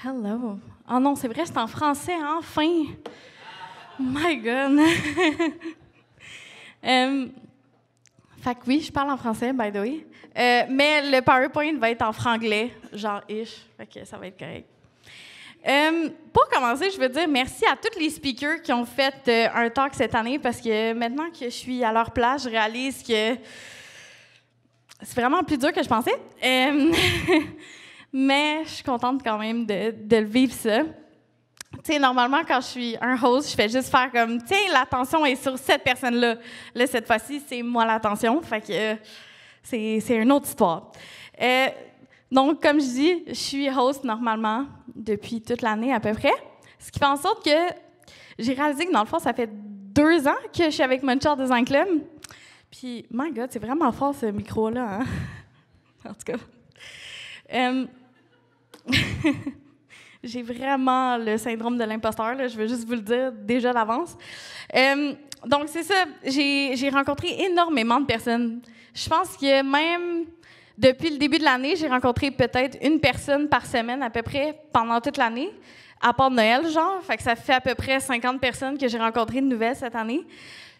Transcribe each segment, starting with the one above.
Hello. Oh non, c'est vrai, c'est en français, enfin. My God. Fait que oui, je parle en français, by the way. Mais le PowerPoint va être en franglais, genre ish. Fait que ça va être correct. Pour commencer, je veux dire merci à tous les speakers qui ont fait un talk cette année parce que maintenant que je suis à leur place, je réalise que c'est vraiment plus dur que je pensais. Mais je suis contente quand même de le vivre ça. Tu sais, normalement, quand je suis un host, je fais juste faire comme, tiens, l'attention est sur cette personne-là. Là, cette fois-ci, c'est moi l'attention. Fait que c'est une autre histoire. Donc, comme je dis, je suis host normalement depuis toute l'année à peu près. Ce qui fait en sorte que j'ai réalisé que dans le fond, ça fait 2 ans que je suis avec Montreal Design Club. Puis, my God, c'est vraiment fort ce micro-là. Hein? En tout cas. J'ai vraiment le syndrome de l'imposteur, là, je veux juste vous le dire déjà d'avance. Donc, c'est ça, j'ai rencontré énormément de personnes. Je pense que même depuis le début de l'année, j'ai rencontré peut-être une personne par semaine à peu près pendant toute l'année, à part Noël, genre. Fait que ça fait à peu près 50 personnes que j'ai rencontrées de nouvelles cette année.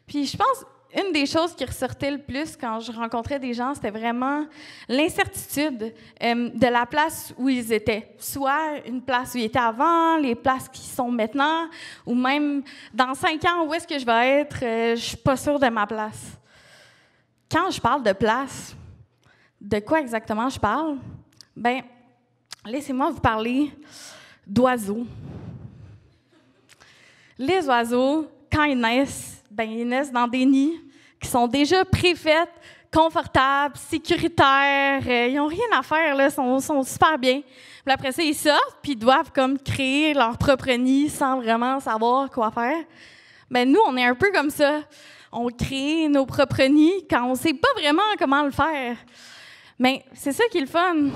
Puis je pense une des choses qui ressortait le plus quand je rencontrais des gens, c'était vraiment l'incertitude de la place où ils étaient. Soit une place où ils étaient avant, les places qui sont maintenant, ou même dans 5 ans, où est-ce que je vais être, je suis pas sûre de ma place. Quand je parle de place, de quoi exactement je parle? Bien, laissez-moi vous parler d'oiseaux. Les oiseaux, quand ils naissent, ben, ils naissent dans des nids qui sont déjà préfaits, confortables, sécuritaires. Ils n'ont rien à faire, là, sont super bien. Puis après ça, ils sortent, puis ils doivent comme créer leur propre nid sans vraiment savoir quoi faire. Ben, nous, on est un peu comme ça. On crée nos propres nids quand on ne sait pas vraiment comment le faire. Mais c'est ça qui est le fun.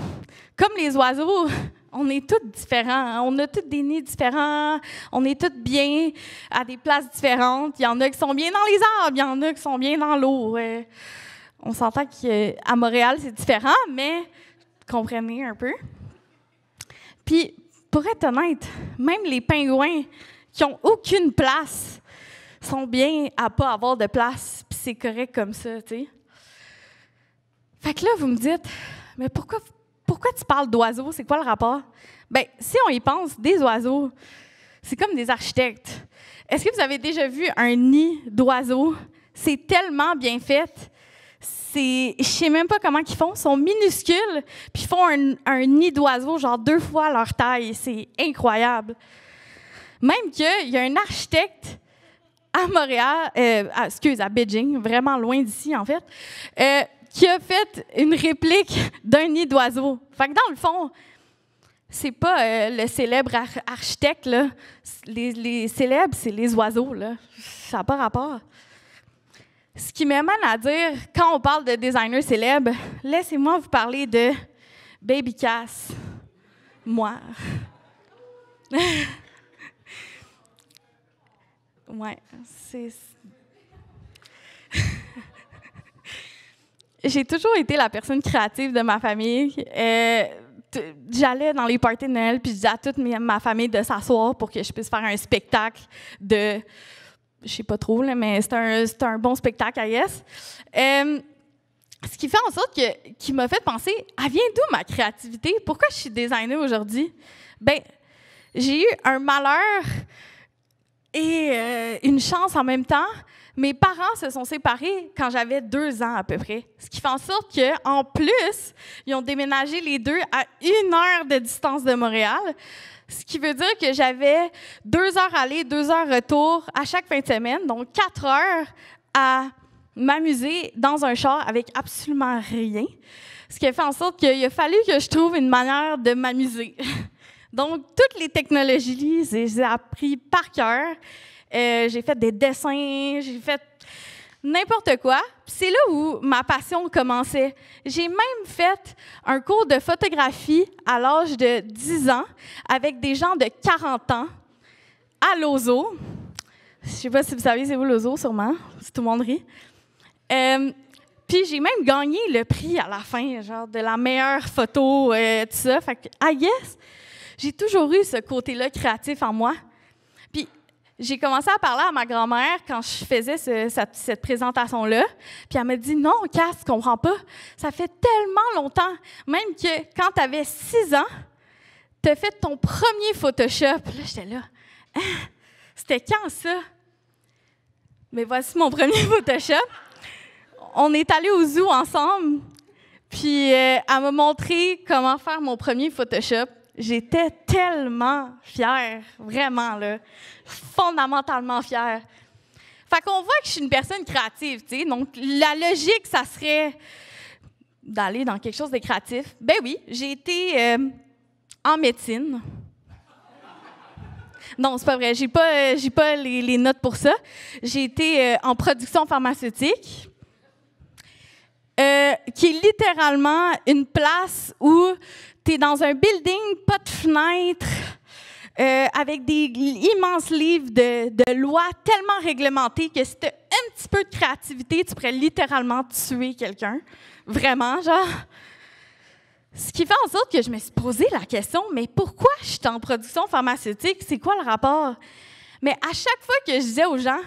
Comme les oiseaux, on est tous différents. On a tous des nids différents. On est tous bien à des places différentes. Il y en a qui sont bien dans les arbres, il y en a qui sont bien dans l'eau. On s'entend qu'à Montréal, c'est différent, mais comprenez un peu. Puis, pour être honnête, même les pingouins qui n'ont aucune place sont bien à ne pas avoir de place. Puis c'est correct comme ça, tu sais. Fait que là, vous me dites, mais pourquoi tu parles d'oiseaux? C'est quoi le rapport? Bien, si on y pense, des oiseaux, c'est comme des architectes. Est-ce que vous avez déjà vu un nid d'oiseaux? C'est tellement bien fait. Je ne sais même pas comment ils font. Ils sont minuscules, puis ils font un nid d'oiseaux, genre 2 fois leur taille. C'est incroyable. Même qu'il y a un architecte à Montréal, à Beijing, vraiment loin d'ici, en fait, qui a fait une réplique d'un nid d'oiseau. Fait que dans le fond, c'est pas le célèbre architecte, là. Les célèbres, c'est les oiseaux, là. Ça n'a pas rapport. Ce qui m'amène à dire, quand on parle de designers célèbres, laissez-moi vous parler de Baby Cass. Moi. Ouais, c'est... J'ai toujours été la personne créative de ma famille. J'allais dans les parties de Noël puis je disais à toute ma famille de s'asseoir pour que je puisse faire un spectacle de... Je sais pas trop, là, mais c'est un bon spectacle, I guess. Ce qui fait en sorte qui m'a fait penser, elle vient d'où ma créativité? Pourquoi je suis designer aujourd'hui? Bien, j'ai eu un malheur et une chance en même temps. Mes parents se sont séparés quand j'avais 2 ans à peu près. Ce qui fait en sorte qu'en plus, ils ont déménagé les deux à 1 heure de distance de Montréal. Ce qui veut dire que j'avais 2 heures aller, 2 heures retour à chaque fin de semaine. Donc 4 heures à m'amuser dans un char avec absolument rien. Ce qui a fait en sorte qu'il a fallu que je trouve une manière de m'amuser. Donc toutes les technologies, je les ai appris par cœur. J'ai fait des dessins, j'ai fait n'importe quoi. Puis c'est là où ma passion commençait. J'ai même fait un cours de photographie à l'âge de 10 ans avec des gens de 40 ans à l'Ozo. Je ne sais pas si vous savez c'est où l'Ozo, sûrement, si tout le monde rit. Puis j'ai même gagné le prix à la fin, genre de la meilleure photo, tout ça. Fait que, I guess, J'ai toujours eu ce côté-là créatif en moi. Puis, j'ai commencé à parler à ma grand-mère quand je faisais cette présentation-là. Puis, elle m'a dit « Non, Cass, tu comprends pas. Ça fait tellement longtemps, même que quand tu avais 6 ans, tu as fait ton premier Photoshop. » Là, j'étais là. Ah, c'était quand ça? Mais voici mon premier Photoshop. On est allés au zoo ensemble. Puis, elle m'a montré comment faire mon premier Photoshop. J'étais tellement fière, vraiment, là, fondamentalement fière. Fait qu'on voit que je suis une personne créative, tu sais. Donc, la logique, ça serait d'aller dans quelque chose de créatif. Ben oui, j'ai été en médecine. Non, c'est pas vrai. J'ai pas les notes pour ça. J'ai été en production pharmaceutique. Qui est littéralement une place où tu es dans un building, pas de fenêtres, avec des immenses livres de lois tellement réglementées que si tu as un petit peu de créativité, tu pourrais littéralement tuer quelqu'un. Vraiment, genre. Ce qui fait en sorte que je me suis posé la question, mais pourquoi je suis en production pharmaceutique? C'est quoi le rapport? Mais à chaque fois que je disais aux gens,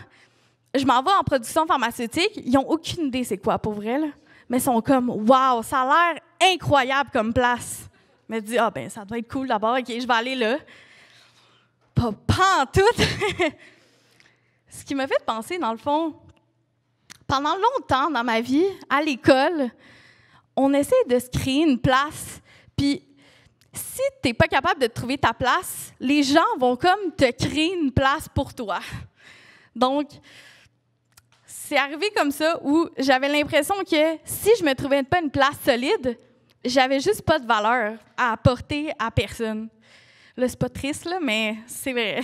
je m'en vais en production pharmaceutique, ils n'ont aucune idée c'est quoi, pour vrai, là. Mais ils sont comme, wow, ça a l'air incroyable comme place. Je me dis, ah ben ça doit être cool d'abord, OK, je vais aller là. Pas en tout. Ce qui m'a fait penser, dans le fond, pendant longtemps dans ma vie, à l'école, on essaie de se créer une place, puis si tu n'es pas capable de trouver ta place, les gens vont comme te créer une place pour toi. Donc, c'est arrivé comme ça où j'avais l'impression que si je me trouvais pas une place solide, j'avais juste pas de valeur à apporter à personne. Là, c'est pas triste, là, mais c'est vrai.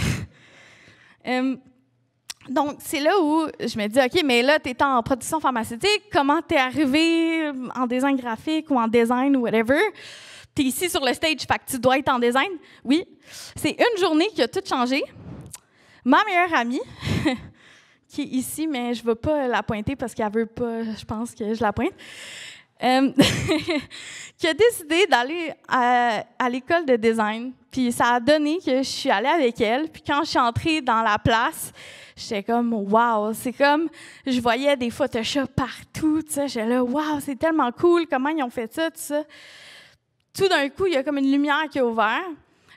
Donc, c'est là où je me dis, OK, mais là, tu es en production pharmaceutique, comment tu es arrivé en design graphique ou en design ou whatever? Tu es ici sur le stage, fait que tu dois être en design. Oui. C'est une journée qui a tout changé. Ma meilleure amie, qui est ici, mais je ne veux pas la pointer parce qu'elle ne veut pas, je pense que je la pointe, qui a décidé d'aller à l'école de design. Puis ça a donné que je suis allée avec elle. Puis quand je suis entrée dans la place, j'étais comme, wow, c'est comme, je voyais des Photoshop partout, tu sais, j'étais là, wow, c'est tellement cool, comment ils ont fait ça, tout ça. Tout d'un coup, il y a comme une lumière qui a ouvert.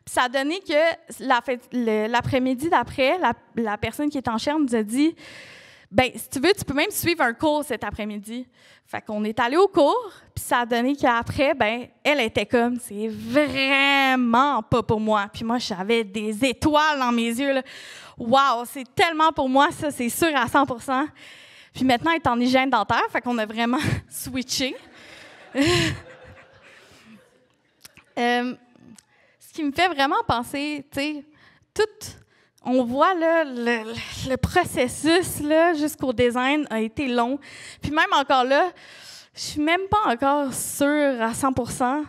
Puis ça a donné que l'après-midi d'après, la personne qui est en chaire nous a dit, ben si tu veux, tu peux même suivre un cours cet après-midi. Fait qu'on est allé au cours, puis ça a donné qu'après, ben elle était comme, c'est vraiment pas pour moi. Puis moi, j'avais des étoiles dans mes yeux, là. Wow, c'est tellement pour moi, ça, c'est sûr à 100%. Puis maintenant, elle est en hygiène dentaire, fait qu'on a vraiment switché. Ce qui me fait vraiment penser, tu sais, on voit là, le processus là, jusqu'au design a été long. Puis même encore là, je suis même pas encore sûre à 100%.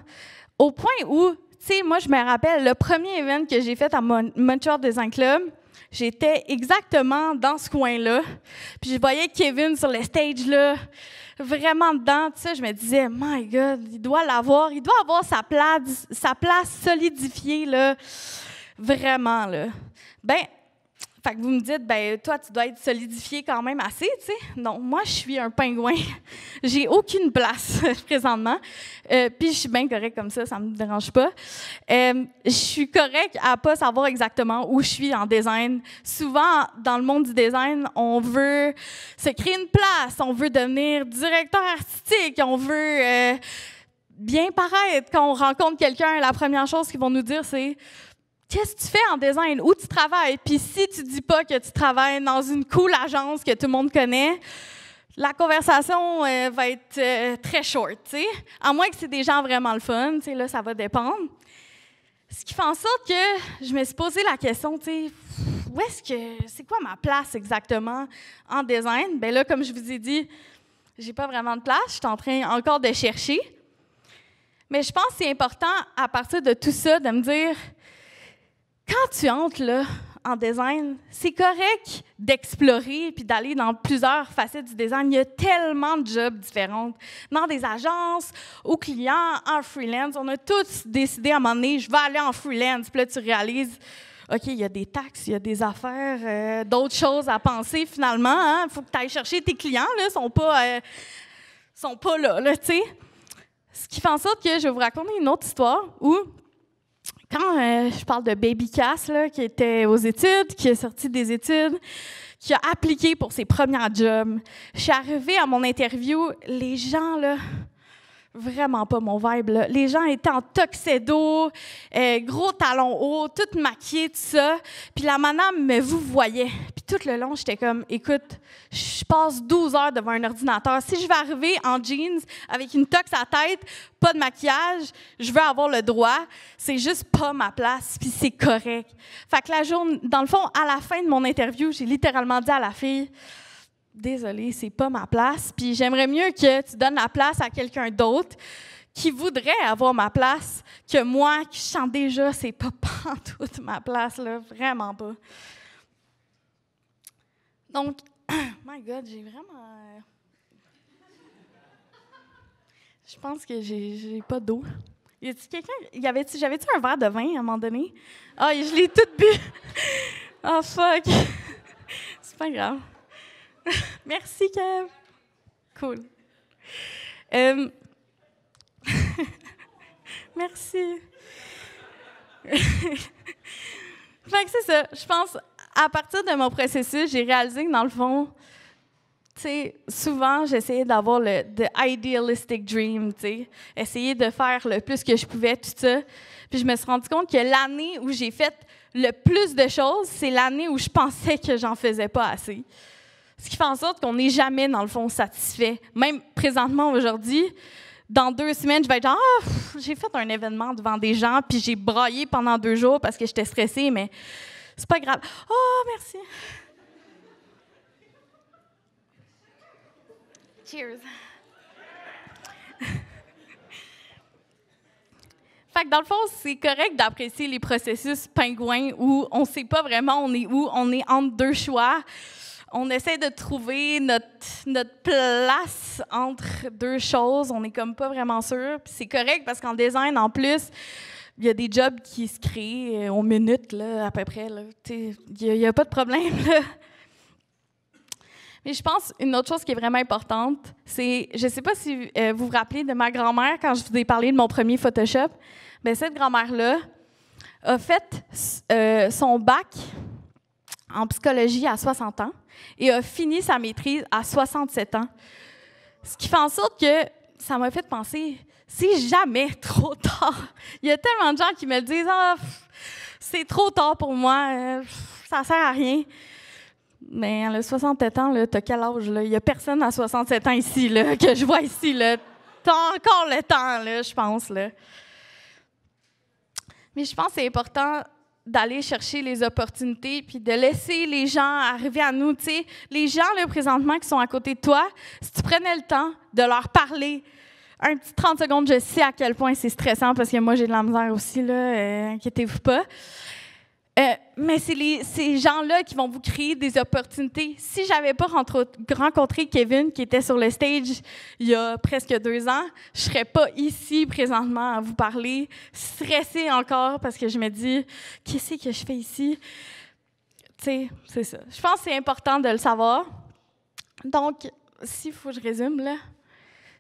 Au point où, tu sais, moi, je me rappelle, le premier événement que j'ai fait à Montreal Design Club, j'étais exactement dans ce coin-là. Puis je voyais Kevin sur le stage là, vraiment dedans. Tu sais, je me disais, my God, il doit l'avoir. Il doit avoir sa place solidifiée là, vraiment là. Ben, fait que vous me dites, ben toi, tu dois être solidifié quand même assez, tu sais. Non, moi, je suis un pingouin. J'ai aucune place présentement. Puis je suis bien correcte comme ça me dérange pas. Je suis correcte à pas savoir exactement où je suis en design. Souvent, dans le monde du design, on veut se créer une place, on veut devenir directeur artistique, on veut bien paraître. Quand on rencontre quelqu'un, la première chose qu'ils vont nous dire, c'est qu'est-ce que tu fais en design? Où tu travailles? Puis si tu dis pas que tu travailles dans une cool agence que tout le monde connaît, la conversation va être très short, tu sais. À moins que c'est des gens vraiment le fun, tu sais, là, ça va dépendre. Ce qui fait en sorte que je me suis posé la question, tu sais, c'est quoi ma place exactement en design? Bien là, comme je vous ai dit, j'ai pas vraiment de place, je suis en train encore de chercher. Mais je pense que c'est important, à partir de tout ça, de me dire, quand tu entres là, en design, c'est correct d'explorer puis d'aller dans plusieurs facettes du design. Il y a tellement de jobs différents. Dans des agences, aux clients, en freelance. On a tous décidé à un moment donné, je vais aller en freelance. Puis là, tu réalises, OK, il y a des taxes, il y a des affaires, d'autres choses à penser finalement. Il faut que tu ailles chercher tes clients. Ils ne sont pas là, tu sais. Ce qui fait en sorte que je vais vous raconter une autre histoire où, quand je parle de Baby Cass, là, qui était aux études, qui est sorti des études, qui a appliqué pour ses premiers jobs, je suis arrivée à mon interview, les gens, là, vraiment pas mon vibe, là. Les gens étaient en tuxedo, gros talons hauts, toutes maquillées, tout ça. Puis la madame me vous voyait. Puis tout le long, j'étais comme, écoute, je passe 12 heures devant un ordinateur. Si je vais arriver en jeans avec une tux à la tête, pas de maquillage, je veux avoir le droit. C'est juste pas ma place, puis c'est correct. Fait que la journée, dans le fond, à la fin de mon interview, j'ai littéralement dit à la fille, désolée, c'est pas ma place, puis j'aimerais mieux que tu donnes la place à quelqu'un d'autre qui voudrait avoir ma place que moi, qui chante déjà, c'est pas pantoute ma place, là, vraiment pas. Donc, my God, j'ai vraiment... Je pense que j'ai pas d'eau. Y a-t-il quelqu'un... J'avais-tu un verre de vin à un moment donné? Ah, je l'ai tout bu! Ah, fuck! C'est pas grave. Merci, Kev. Cool. Merci. Fait que c'est ça. Je pense, à partir de mon processus, j'ai réalisé que dans le fond, tu sais, souvent, j'essayais d'avoir le idealistic dream, tu sais, essayer de faire le plus que je pouvais, tout ça. Puis je me suis rendu compte que l'année où j'ai fait le plus de choses, c'est l'année où je pensais que j'en faisais pas assez. Ce qui fait en sorte qu'on n'est jamais, dans le fond, satisfait. Même présentement, aujourd'hui, dans 2 semaines, je vais être genre, j'ai fait un événement devant des gens, puis j'ai braillé pendant 2 jours parce que j'étais stressée, mais c'est pas grave. Oh, merci. Cheers. Fait que dans le fond, c'est correct d'apprécier les processus pingouins où on ne sait pas vraiment on est où, on est entre 2 choix. On essaie de trouver notre place entre 2 choses. On n'est comme pas vraiment sûr. Puis c'est correct parce qu'en design, en plus, il y a des jobs qui se créent aux minutes, là, à peu près. Il n'y a pas de problème, là. Mais je pense une autre chose qui est vraiment importante, c'est, je ne sais pas si vous vous rappelez de ma grand-mère quand je vous ai parlé de mon premier Photoshop. Bien, cette grand-mère-là a fait son bac en psychologie à 60 ans et a fini sa maîtrise à 67 ans. Ce qui fait en sorte que ça m'a fait penser, c'est jamais trop tard. Il y a tellement de gens qui me disent « Ah, c'est trop tard pour moi, ça sert à rien ». Mais elle a 67 ans, t'as quel âge? Il n'y a personne à 67 ans ici, là, que je vois ici. T'as encore le temps, là, je pense. Là. Mais je pense que c'est important d'aller chercher les opportunités puis de laisser les gens arriver à nous. T'sais, les gens, là, présentement, qui sont à côté de toi, si tu prenais le temps de leur parler, un petit 30 secondes, je sais à quel point c'est stressant parce que moi, j'ai de la misère aussi, là, inquiétez-vous pas. Mais c'est ces gens-là qui vont vous créer des opportunités. Si je n'avais pas rencontré Kevin, qui était sur le stage il y a presque 2 ans, je ne serais pas ici présentement à vous parler, stressée encore parce que je me dis « Qu'est-ce que je fais ici? » Tu sais, c'est ça. Je pense que c'est important de le savoir. Donc, s'il faut que je résume, là,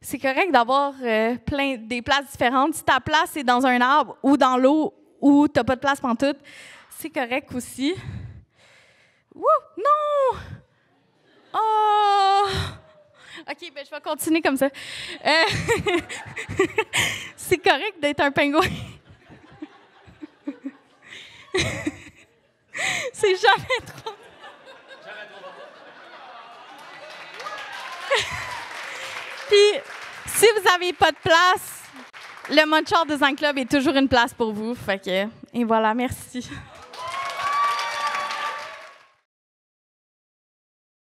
c'est correct d'avoir des places différentes. Si ta place est dans un arbre ou dans l'eau ou tu n'as pas de place pantoute, c'est correct aussi. Wouh! Non! Oh! OK, ben je vais continuer comme ça. C'est correct d'être un pingouin. C'est jamais trop. Puis, si vous n'avez pas de place, le Montreal Design Club est toujours une place pour vous. Fait que, et voilà, merci.